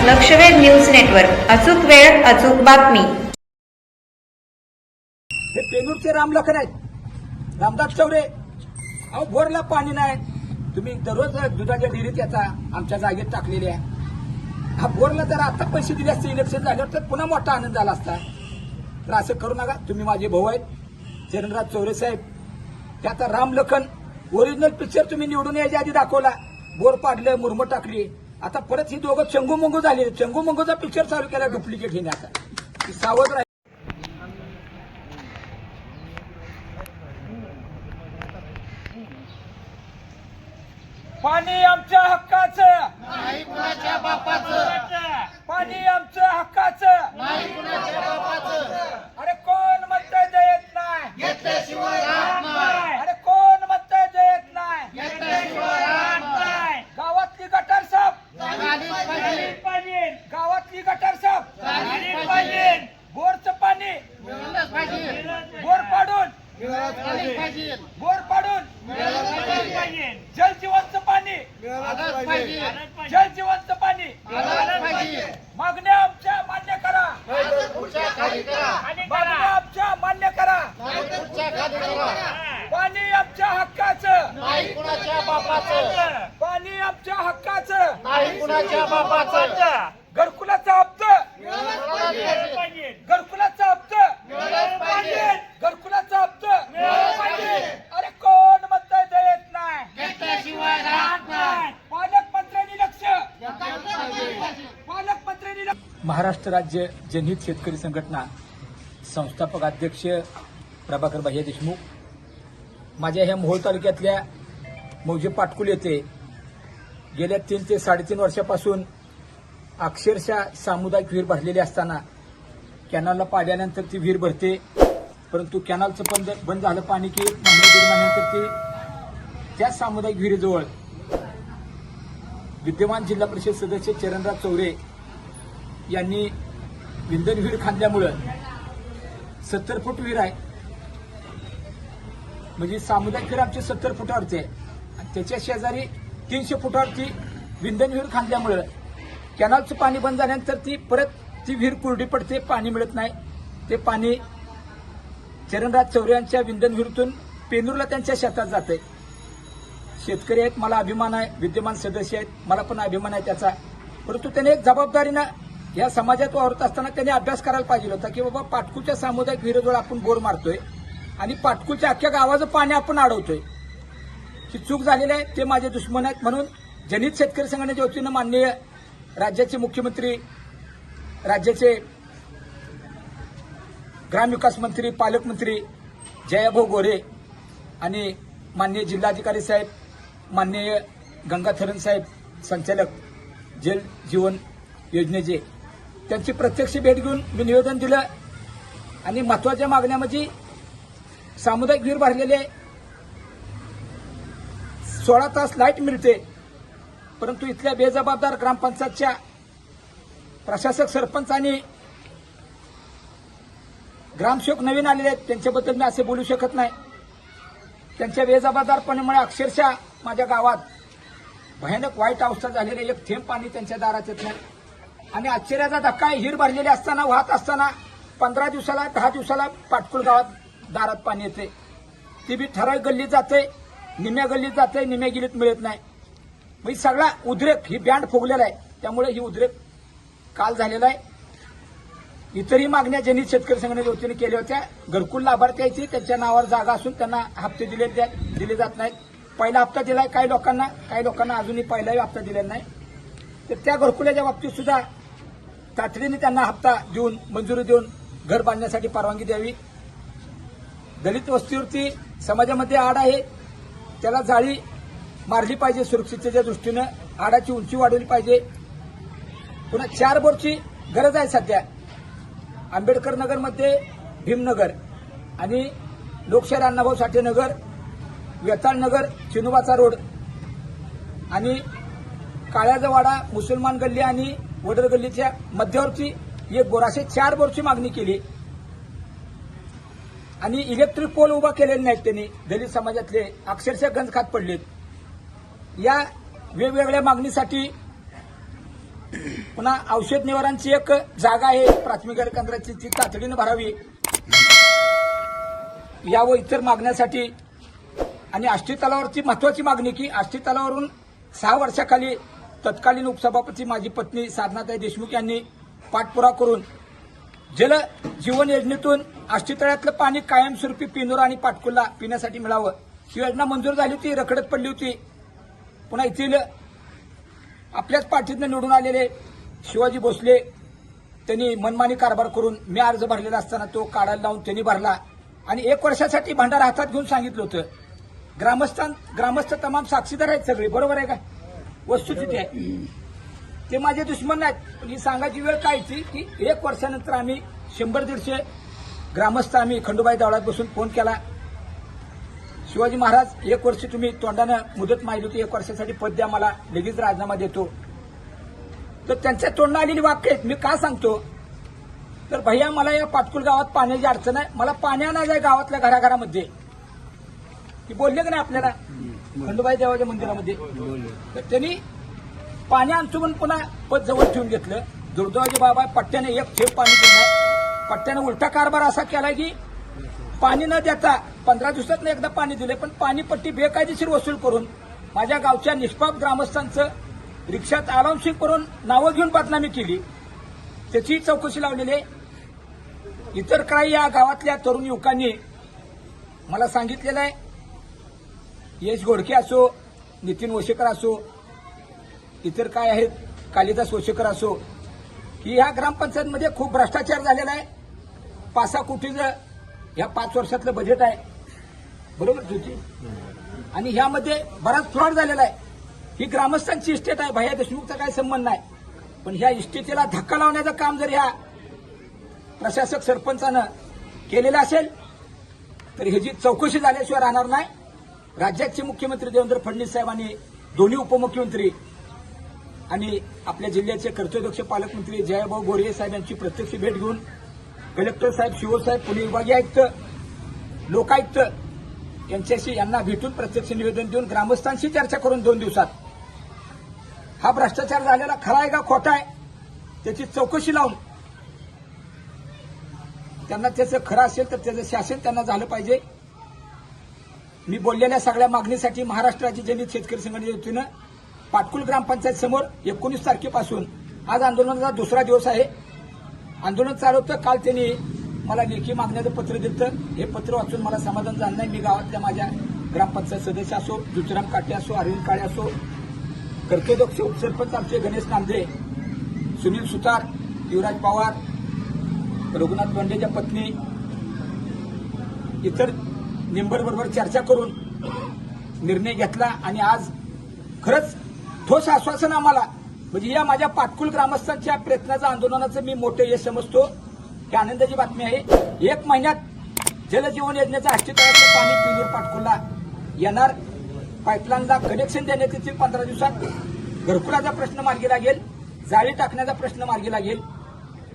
लक्षवेध news network, अचूक वेळ अचूक बातमी. हे पेनूरचे रामलखन आहेत, रामदास चौरे. अहो बोरला पाणी नाही, तुम्ही दररोज दुधाच्या डेअरीत याचा आमच्या जागेत टाकलेल्या. हा बोरला जर आता पैसे दिले असते इलेक्शन झाल्यावर तर पुन्हा मोठा आनंद झाला असता. तर असं करू नका. तुम्ही माझे भाऊ आहेत चरणराज चौरे साहेब. त्याचा रामलखन ओरिजिनल पिक्चर तुम्ही निवडून यायच्या आधी दाखवला. बोर पाडलं, मुरम टाकली. आता परत ही दोघं चंगूमंगू झाले. चंगूमंगूचा पिक्चर चालू केला डुप्लिकेट हिने. आता सावध राहील. पाणी आमच्या हक्काचं, नाही कुणाच्या बापाचं. पाणी आमच्या हक्काचं, नाही कुणाच्या बापाचं. अरे कोण म्हणतंय देत नाही, घेतल्याशिवाय राहत नाही. अरे कोण म्हणतंय देत नाही, घेतल्याशिवाय राहत नाही. गावातली गटार साफ झालीच पाहिजे. गावातली गटार साफ झालीच पाहिजे. बोरचं पाणी मिळालंच पाहिजे. बोर पाडून मिळालंच पाहिजे. बोर पाडून मिळालंच पाहिजे. जलजीवनचं पाणी, आलंच पाहिजे. जलजीवनचं पाणी. आलंच पाहिजे. मागण्या आमच्या मान्य करा, नाहीतर पुढच्या खाली करा. मागण्या आमच्या मान्य करा. नाहीतर पुढच्या खाली करा. पाणी आमच्या हक्काचं, नाही कुणाच्या बापाचं. पाणी आमच्या हक्काचं. नाही कुणाच्या बापाचं. घरकुलाचा हप्ता, मिळालंच पाहिजे. घरकुलाचा हप्ता, मिळालंच पाहिजे. घरकुलाचा हप्ता. मिळालंच पाहिजे. अरे कोण म्हणतंय देत नाही, घेतल्याशिवाय राहत नाही. पालकमंत्र्यांनी लक्ष, घेतलंच पाहिजे. पालकमंत्र्यांनी लक्ष. महाराष्ट्र राज्य जनहित शेतकरी संघटना संस्थापक अध्यक्ष प्रभाकर भैया देशमुख. माझ्या ह्या मोहोळ तालुक्यातल्या मौजे पाटकुल येथे गेल्या 3 ते 3.5 वर्षापासून अक्षरशः सामुदायिक विहीर भरलेली असताना कॅनलला पाडल्यानंतर ती विहीर भरते. परंतु कॅनलचं बंद झालं पाणी की 1 महिना 1.5 महिन्यानंतर ते त्या सामुदायिक विहिरीजवळ विद्यमान जिल्हा परिषद सदस्य चरणराज चौरे यांनी विंधन विहीर खांदल्यामुळं 70 फूट विहीर आहे. म्हणजे सामुदायिक विहीर आमची 70 फुटावरती आहे. आणि त्याच्या शेजारी 300 फुटावरती विंधन विहीर खांदल्यामुळं कॅनलचं पाणी बंद झाल्यानंतर ती विहीर कोरडी पडते, पाणी मिळत नाही. ते पाणी चरणराज चौरे यांच्या विंधन विहिरीतून पेनूरला त्यांच्या शेतात जाते. शेतकरी आहेत, मला अभिमान आहे. विद्यमान सदस्य आहेत, मला पण अभिमान आहे त्याचा. परंतु त्याने एक जबाबदारीनं या समाजात वावरत असताना त्याने अभ्यास करायला पाहिजे होता की बाबा पाटकुलच्या सामुदायिक विहिरीजवळ आपण बोर मारतोय आणि पाटकुलच्या अख्ख्या गावाचं पाणी आपण अडवतोय. ही चूक झालेली आहे. ते माझे दुश्मन आहेत. म्हणून जनहित शेतकरी संघटनेच्या वतीनं माननीय राज्याचे मुख्यमंत्री, राज्याचे ग्रामविकास मंत्री, पालकमंत्री जयाभाऊ गोरे आणि माननीय जिल्हाधिकारी साहेब, माननीय गंगाथरण साहेब, संचालक जल जीवन योजनेचे, त्यांची प्रत्यक्ष भेट घेऊन मी निवेदन दिलं. आणि महत्वाच्या मागण्या म्हणजे सामुदायिक विहीर भरलेले 16 तास लाईट मिळते, परंतु इथल्या बेजबाबदार ग्रामपंचायतच्या प्रशासक, सरपंच आणि ग्रामसेवक नवीन आलेले आहेत. त्यांच्याबद्दल मी असे बोलू शकत नाही. त्यांच्या बेजबाबदारपणामुळे अक्षरशः माझ्या गावात भयानक वाईट अवस्था झालेली. एक थेंब पाणी त्यांच्या दारात येत नाही. आणि आश्चर्याचा धक्का आहे, विहीर भरलेली असताना, वाहत असताना 15 दिवसाला 10 दिवसाला पाटकुल गावात दारात पाणी येते. ती बी ठराविक गल्लीत जाते, निम्या गल्लीत जाते, निम्या गिल्लीत मिळत नाही. म्हणजे सगळा उद्रेक ही बँड फुगलेला आहे. त्यामुळे ही उद्रेक काल झालेला आहे. इतरही मागण्या जनहित शेतकरी संघटनेच्या वतीने केल्या होत्या. घरकुल लाभार्थ्याची त्यांच्या नावावर जागा असून त्यांना हप्ते दिले जात नाहीत. पहिला हप्ता दिलाय काही लोकांना अजूनही पहिलाही हप्ता दिलेला नाही. तर त्या घरकुलाच्या बाबतीत सुद्धा तातडीने त्यांना हप्ता देऊन, मंजुरी देऊन घर बांधण्यासाठी परवानगी द्यावी. दलित वस्तीवरती समाजामध्ये आड आहे, त्याला जाळी मारली पाहिजे. सुरक्षिततेच्या दृष्टीनं आडाची उंची वाढवली पाहिजे. पुन्हा 4 बोरची गरज आहे सध्या. आंबेडकर नगरमध्ये भीमनगर आणि लोकशाहीर अण्णाभाऊ साठे नगर, वेताळ नगर, चिनुबाचा रोड आणि काळ्याजवाडा, मुसलमान गल्ली आणि वडर गल्लीच्या मध्यावरची एक बोर, असे 4 बोरची मागणी केली. आणि इलेक्ट्रिक पोल उभा केलेले नाहीत त्यांनी. दलित समाजातले अक्षरशः गंज खात पडलेत. या वेगवेगळ्या मागणीसाठी पुन्हा औषध निवारांची एक जागा आहे प्राथमिक आरोग्य केंद्राची, ती तातडीनं भरावी या व इतर मागण्यासाठी. आणि आष्टी तलावावरची महत्वाची मागणी की आष्टी तलावावरून 6 वर्षाखाली तत्कालीन उपसभापती माझी पत्नी साधनाताई देशमुख यांनी पाठपुरावा करून जल जीवन योजनेतून आष्टी तळ्यातलं पाणी कायमस्वरूपी पिनोरा आणि पाटकुला पिण्यासाठी मिळावं, ही योजना मंजूर झाली होती, रखडत पडली होती. पुन्हा येथील आपल्याच पार्टीतनं निवडून आलेले शिवाजी भोसले त्यांनी मनमानी कारभार करून मी अर्ज भरलेला असताना तो काढायला लावून त्यांनी भरला आणि 1 वर्षासाठी भांडार हातात घेऊन सांगितलं होतं. ग्रामस्थ तमाम साक्षीदार आहेत सगळे, बरोबर आहे का? वस्तुस्थिती आहे. ते माझे दुश्मन नाहीत, पण ही सांगायची वेळ काय होती की 1 वर्षानंतर आम्ही 100-150 ग्रामस्थ आम्ही खंडोबाई देवळात बसून फोन केला. शिवाजी महाराज 1 वर्ष तुम्ही तोंडानं मुदत मागितली होती, 1 वर्षासाठी पद द्या मला, लगेच राजीनामा देतो. तर त्यांच्या तोंडानं आलेली वाक्य आहेत. मी का सांगतो तर भैया मला या पाटकुल गावात पाण्याची अडचण आहे, मला पाणी आणायचं आहे गावातल्या घराघरामध्ये. ती बोलले का नाही आपल्याला खंडोबाई देवाच्या मंदिरामध्ये? तर त्यांनी पाणी आणतो म्हणून पुन्हा पद जवळ ठेवून घेतलं. दुर्दैवाचे बाबा पट्ट्याने 1 थेंब पाणी दिलं. पट्ट्याने उलटा कारभार असा केला की पाणी न देता 15 दिवसात एकदा पाणी दिले, पण पाणीपट्टी बेकायदेशीर वसूल करून माझ्या गावच्या निष्पाप ग्रामस्थांचं रिक्षात अलाउन्सिंग करून नावं घेऊन बदनामी केली. त्याची चौकशी लावलेली आहे. इतर काही या गावातल्या तरुण युवकांनी मला सांगितलेलं आहे, यश घोडके असो, नितीन वशेकर असो, इतर काय आहेत कालिदास वशेकर असो, की ह्या ग्रामपंचायतमध्ये खूप भ्रष्टाचार झालेला आहे. 5-6 कोटीचं ह्या 5 वर्षातलं बजेट आहे, बरोबर तुझी, आणि ह्यामध्ये बराच फ्रॉड झालेला आहे. ही ग्रामस्थांची इस्टेट आहे, भैया देशमुखचा काही संबंध नाही. पण ह्या इस्टेटीला धक्का लावण्याचं काम जर ह्या प्रशासक सरपंचानं केलेलं असेल तर ह्याची चौकशी झाल्याशिवाय राहणार नाही. राज्याचे मुख्यमंत्री देवेंद्र फडणवीस साहेबांनी, दोन्ही उपमुख्यमंत्री आणि आपल्या जिल्ह्याचे कर्तव्यदक्ष पालकमंत्री जयभाऊ गोरे साहेब यांची प्रत्यक्ष भेट घेऊन कलेक्टर साहेब, शिवसाहेब, पोलीस विभागीय आयुक्त, लोकायुक्त यांना भेटून प्रत्यक्ष निवेदन देऊन ग्रामस्थांशी चर्चा करून 2 दिवसात हा भ्रष्टाचार झालेला खरा आहे का खोटा आहे त्याची चौकशी लावून त्यांना त्याचं खरं असेल तर त्याचं शासन त्यांना झालं पाहिजे. मी बोललेल्या सगळ्या मागणीसाठी महाराष्ट्र राज्य जनहित शेतकरी संघटनेच्या वतीनं पाटकुल ग्रामपंचायत समोर 19 तारखेपासून आज आंदोलनाचा 2रा दिवस आहे. आंदोलन चालू होतं. काल त्यांनी मला लेखी मागण्याचं पत्र दिलं. हे पत्र वाचून मला समाधान झालं नाही. मी गावातल्या माझ्या ग्रामपंचायत सदस्य असो, ज्योतिराम काटे असो, अरविंद काळे असो, कर्तव्यदक्ष उपसरपंच आमचे गणेश नांदे, सुनील सुतार, युवराज पवार, रघुनाथ लोंढेच्या पत्नी, इतर मेंबरबरोबर चर्चा करून निर्णय घेतला आणि आज खरंच ठोस आश्वासन आम्हाला, म्हणजे या माझ्या पाटकुल ग्रामस्थांच्या प्रयत्नाचं, आंदोलनाचं मी मोठं यश समजतो. ही आनंदाची बातमी आहे. 1 महिन्यात जलजीवन योजनेचं आष्टी तळ्यातलं पाणी पिनूर पाटकुलला येणार. पाईपलाईनला कनेक्शन देण्यात येतील 15 दिवसात. घरकुलाचा प्रश्न मार्गी लागेल. जाळी टाकण्याचा प्रश्न मार्गी लागेल.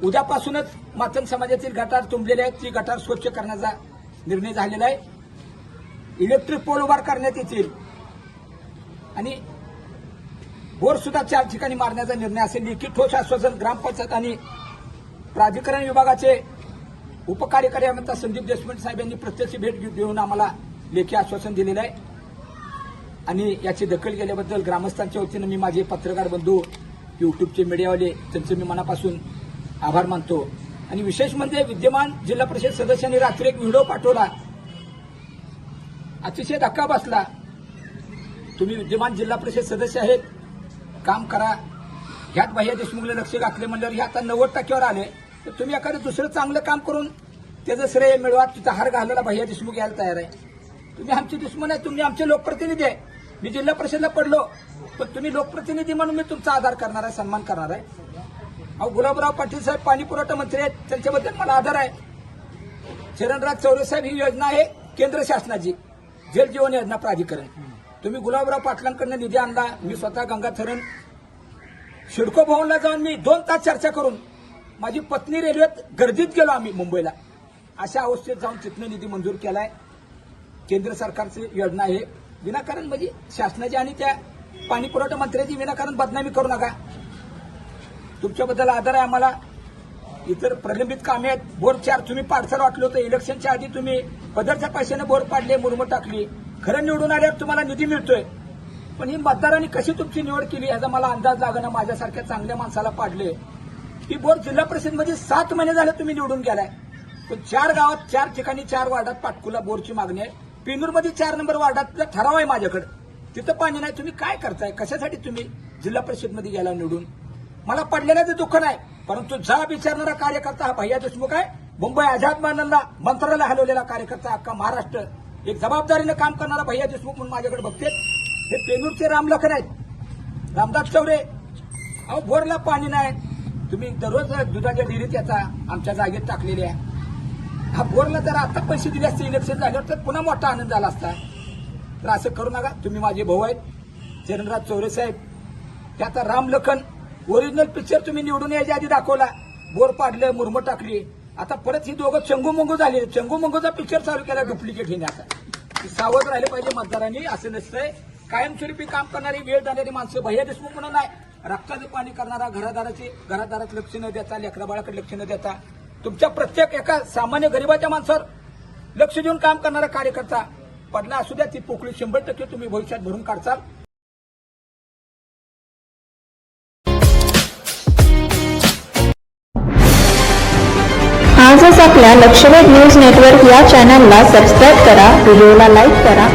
उद्यापासूनच मातंग समाजातील गटार तुंबलेले आहेत, ती गटार स्वच्छ करण्याचा निर्णय झालेला आहे. इलेक्ट्रिक पोल उभार करण्यात येतील आणि बोर सुद्धा 4 ठिकाणी मारण्याचा निर्णय असेल. लेखी ठोस आश्वासन ग्रामपंचायत आणि प्राधिकरण विभागाचे उपकार्यकारी अभियंता संदीप देशमुख साहेब यांनी प्रत्यक्ष भेट देऊन आम्हाला लेखी आश्वासन दिलेलं आहे आणि याची दखल घेतल्याबद्दल ग्रामस्थांच्या वतीनं मी माझे पत्रकार बंधू, युट्यूबचे मीडियावाले, त्यांचे मी मनापासून आभार मानतो. आणि विशेष म्हणजे विद्यमान जिल्हा परिषद सदस्यांनी रात्री एक व्हिडिओ पाठवला, अतिशय धक्का बसला. तुम्ही विद्यमान जिल्हा परिषद सदस्य आहेत, काम करा. ह्यात भैया देशमुखला लक्ष घातले म्हणल्यावर हे आता 90% आले, तर तुम्ही एखादं दुसरं चांगलं काम करून त्याचं श्रेय मिळवा. तिचा हार घालायला भैया देशमुख यायला तयार आहे. तुम्ही आमचे दुश्मन आहे, तुम्ही आमचे लोकप्रतिनिधी आहे. मी जिल्हा परिषदला पडलो, पण तुम्ही लोकप्रतिनिधी म्हणून मी तुमचा आदर करणार आहे, सन्मान करणार आहे. अहो, गुलाबराव पाटील साहेब पाणी पुरवठा मंत्री आहेत, त्यांच्याबद्दल मला आदर आहे. चरणराज चौरे साहेब, ही योजना आहे केंद्र शासनाची, जल जीवन योजना प्राधिकरण. तुम्ही गुलाबराव पाटलांकडनं निधी आणला. मी स्वतः गंगाथरण शिडको भवनला जाऊन मी 2 तास चर्चा करून माझी पत्नी रेल्वेत गर्दीत गेलो आम्ही मुंबईला. अशा अवस्थेत जाऊन तिथनं निधी मंजूर केलाय. केंद्र सरकारची योजना आहे. विनाकारण म्हणजे शासनाची आणि त्या पाणी पुरवठा मंत्र्याची विनाकारण बदनामी करू नका. तुमच्याबद्दल आदर आहे आम्हाला. इतर प्रलंबित कामे आहेत. बोर 4 तुम्ही पाडसाल वाटलं होतं. इलेक्शनच्या आधी तुम्ही पदरच्या पैशाने बोर पाडले, मुरमं टाकली. खरं निवडून आल्यावर तुम्हाला निधी मिळतोय. पण ही मतदारांनी कशी तुमची निवड केली याचा मला अंदाज लागणं. माझ्यासारख्या चांगल्या माणसाला पाडले. ही बोर जिल्हा परिषदमध्ये 7 महिने झाले तुम्ही निवडून गेलाय. पण 4 गावात 4 ठिकाणी 4 वार्डात पाटकुला बोरची मागणी आहे. पेनूरमध्ये 4 नंबर वार्डातला ठराव आहे माझ्याकडे. तिथं पाणी नाही. तुम्ही काय करताय? कशासाठी तुम्ही जिल्हा परिषदमध्ये गेला निवडून? मला पडलेल्याचं दुःख नाही, परंतु जा विचारणारा कार्यकर्ता हा भैया देशमुख आहे. मुंबई आझाद मैदानाला मंत्रालय हलवलेला कार्यकर्ता अख्खा महाराष्ट्र एक जबाबदारीनं काम करणारा भैया देशमुख म्हणून माझ्याकडे बघते. हे पेनूरचे रामलखन आहेत, रामदास चौरे. अहो बोरला पाणी नाही. तुम्ही दररोज दुधाच्या डेअरीत याचा आमच्या जागेत टाकलेले आहे. हा बोरला जर आता पैसे दिले असते इलेक्शन झाल्यावर तर पुन्हा मोठा आनंद झाला असता. तर असं करू नका. तुम्ही माझे भाऊ आहेत चरणराज चौरे साहेब. ते आता रामलखन ओरिजिनल पिक्चर तुम्ही निवडून यायच्या आधी दाखवला. बोर पाडलं, मुरमं टाकली. आता परत ही दोघं चंगूमंगू झाले. चंगूमंगूचा पिक्चर चालू केला डुप्लिकेट घेण्याचा. सावध राहिले पाहिजे मतदारांनी. असं नसतंय. कायमस्वरूपी काम करणारी, वेळ जाणारी माणसं भैया देशमुख म्हणून नाही. रक्ताचं पाणी करणारा, घरादारात लक्ष न देता, लेकरा बाळाकडे लक्ष न देता, तुमच्या प्रत्येक एका सामान्य गरिबाच्या माणसावर लक्ष देऊन काम करणारा कार्यकर्ता पडला असू द्या. ती पोकळी 100% तुम्ही भविष्यात भरून काढचाल. आजच आपल्या लक्षवेध न्यूज नेटवर्क या चॅनलला सबस्क्राईब करा, व्हिडिओला लाईक करा